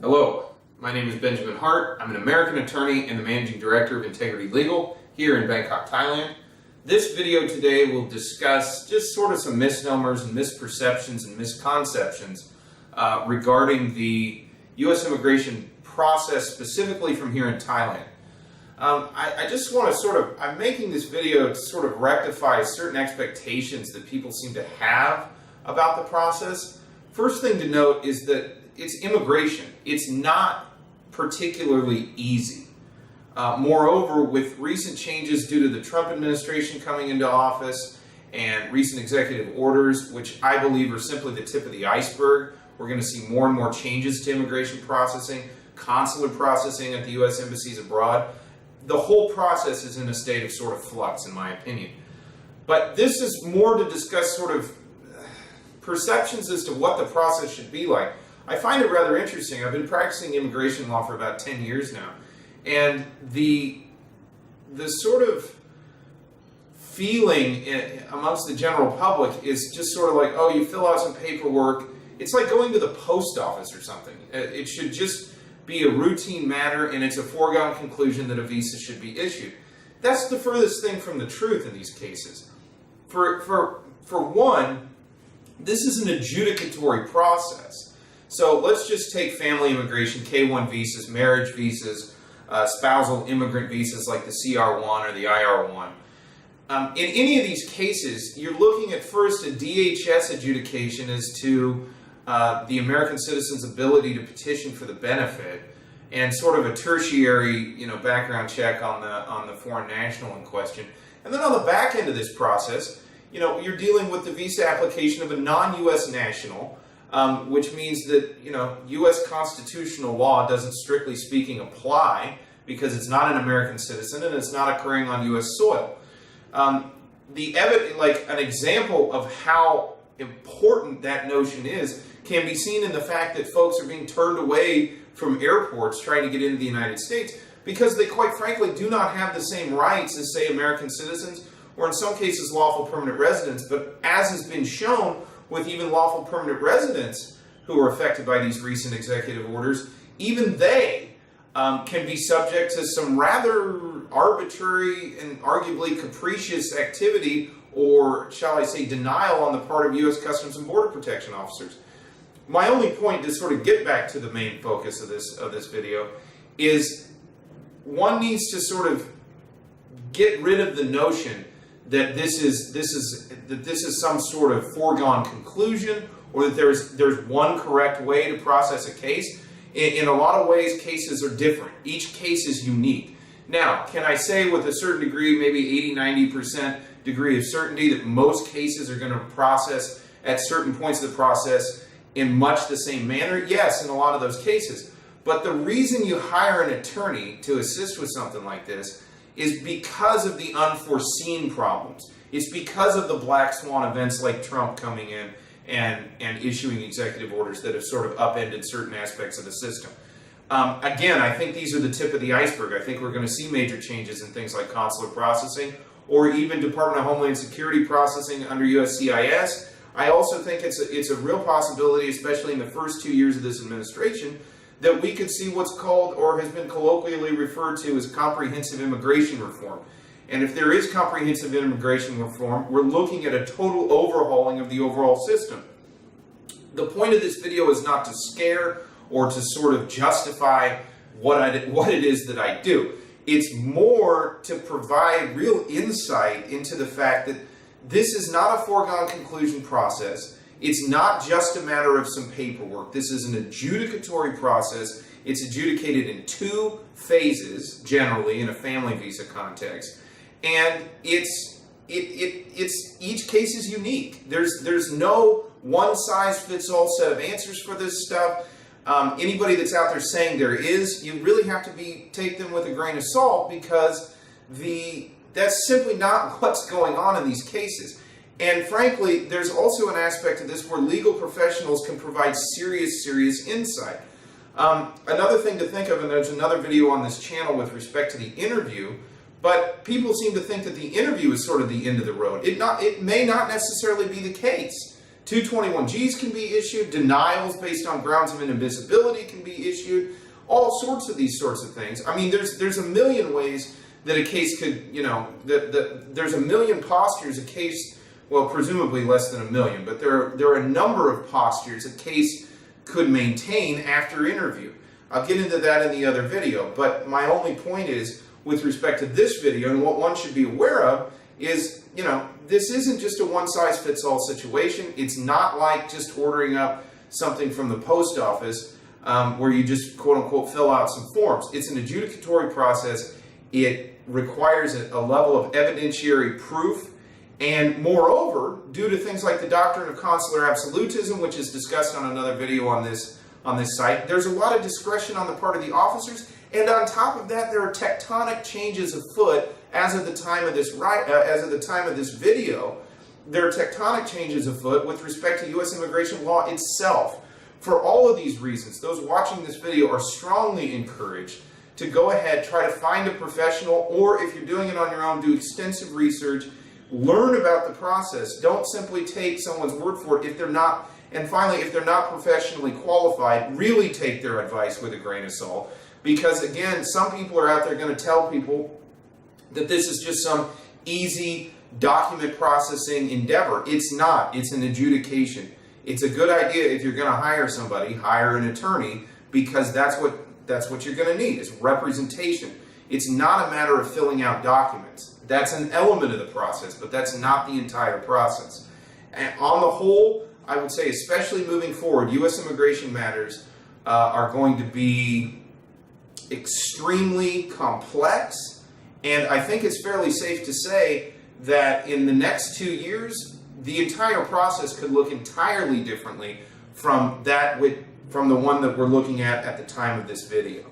Hello, my name is Benjamin Hart. I'm an American attorney and the Managing Director of Integrity Legal here in Bangkok, Thailand. This video today will discuss just sort of some misnomers and misperceptions and misconceptions regarding the U.S. immigration process, specifically from here in Thailand. I just want to I'm making this video to sort of rectify certain expectations that people seem to have about the process. First thing to note is that it's immigration. It's not particularly easy. Moreover, with recent changes due to the Trump administration coming into office and recent executive orders, which I believe are simply the tip of the iceberg, we're going to see more and more changes to immigration processing, consular processing at the U.S. embassies abroad. The whole process is in a state of sort of flux, in my opinion. But this is more to discuss sort of perceptions as to what the process should be like. I find it rather interesting. I've been practicing immigration law for about 10 years now. And the sort of feeling amongst the general public is just sort of like, oh, you fill out some paperwork. It's like going to the post office or something. It should just be a routine matter, and it's a foregone conclusion that a visa should be issued. That's the furthest thing from the truth in these cases. For one, this is an adjudicatory process. So let's just take family immigration, K-1 visas, marriage visas, spousal immigrant visas like the CR1 or the IR1. In any of these cases, you're looking at first a DHS adjudication as to the American citizen's ability to petition for the benefit, and sort of a tertiary, background check on the foreign national in question. And then on the back end of this process, you're dealing with the visa application of a non-U.S. national, which means that, U.S. constitutional law doesn't, strictly speaking, apply because it's not an American citizen and it's not occurring on U.S. soil. An example of how important that notion is can be seen in the fact that folks are being turned away from airports trying to get into the United States because they, quite frankly, do not have the same rights as, say, American citizens, or in some cases lawful permanent residents. But as has been shown with even lawful permanent residents who are affected by these recent executive orders, even they can be subject to some rather arbitrary and arguably capricious activity, or shall I say denial, on the part of U.S. Customs and Border Protection officers. My only point, to sort of get back to the main focus of this video, is one needs to sort of get rid of the notion that this is some sort of foregone conclusion, or that there's one correct way to process a case. In a lot of ways, cases are different. Each case is unique. Now, can I say with a certain degree, maybe 80-90% degree of certainty, that most cases are going to process at certain points of the process in much the same manner? Yes, in a lot of those cases. But the reason you hire an attorney to assist with something like this is because of the unforeseen problems. It's because of the black swan events like Trump coming in and issuing executive orders that have sort of upended certain aspects of the system. Again, I think these are the tip of the iceberg. I think we're going to see major changes in things like consular processing, or even Department of Homeland Security processing under USCIS. I also think it's a real possibility, especially in the first 2 years of this administration, that we could see what's called, or has been colloquially referred to as, comprehensive immigration reform. And if there is comprehensive immigration reform, we're looking at a total overhauling of the overall system. The point of this video is not to scare or to sort of justify what it is that I do. It's more to provide real insight into the fact that this is not a foregone conclusion process. It's not just a matter of some paperwork. This is an adjudicatory process. It's adjudicated in 2 phases, generally, in a family visa context. And each case is unique. There's no one-size-fits-all set of answers for this stuff. Anybody that's out there saying there is, you really have to take them with a grain of salt, because that's simply not what's going on in these cases. And frankly, there's also an aspect of this where legal professionals can provide serious insight. Another thing to think of, and there's another video on this channel with respect to the interview, but people seem to think that the interview is sort of the end of the road. It may not necessarily be the case. 221Gs can be issued, denials based on grounds of inadmissibility can be issued, all sorts of these sorts of things. I mean, there's a million ways that a case could, you know, there's a million postures a case, well, presumably less than a million, but there are a number of postures a case could maintain after interview. I'll get into that in the other video, but my only point is, with respect to this video, and what one should be aware of, is, you know, this isn't just a one-size-fits-all situation. It's not like just ordering up something from the post office where you just, quote-unquote, fill out some forms. It's an adjudicatory process. It requires a level of evidentiary proof, and moreover, due to things like the doctrine of consular absolutism, which is discussed on another video on this site, there's a lot of discretion on the part of the officers, and on top of that, there are tectonic changes afoot as of the time of this video. There are tectonic changes afoot with respect to U.S. immigration law itself. For all of these reasons, those watching this video are strongly encouraged to go ahead, try to find a professional, or if you're doing it on your own, do extensive research, learn about the process. Don't simply take someone's word for it if they're not, and finally, if they're not professionally qualified, really take their advice with a grain of salt. Because again, some people are out there going to tell people that this is just some easy document processing endeavor. It's not. It's an adjudication. It's a good idea if you're going to hire somebody, hire an attorney, because that's what you're going to need, is representation. It's not a matter of filling out documents. That's an element of the process, but that's not the entire process. And on the whole, I would say, especially moving forward, U.S. immigration matters are going to be extremely complex, and I think it's fairly safe to say that in the next 2 years, the entire process could look entirely differently from the one that we're looking at the time of this video.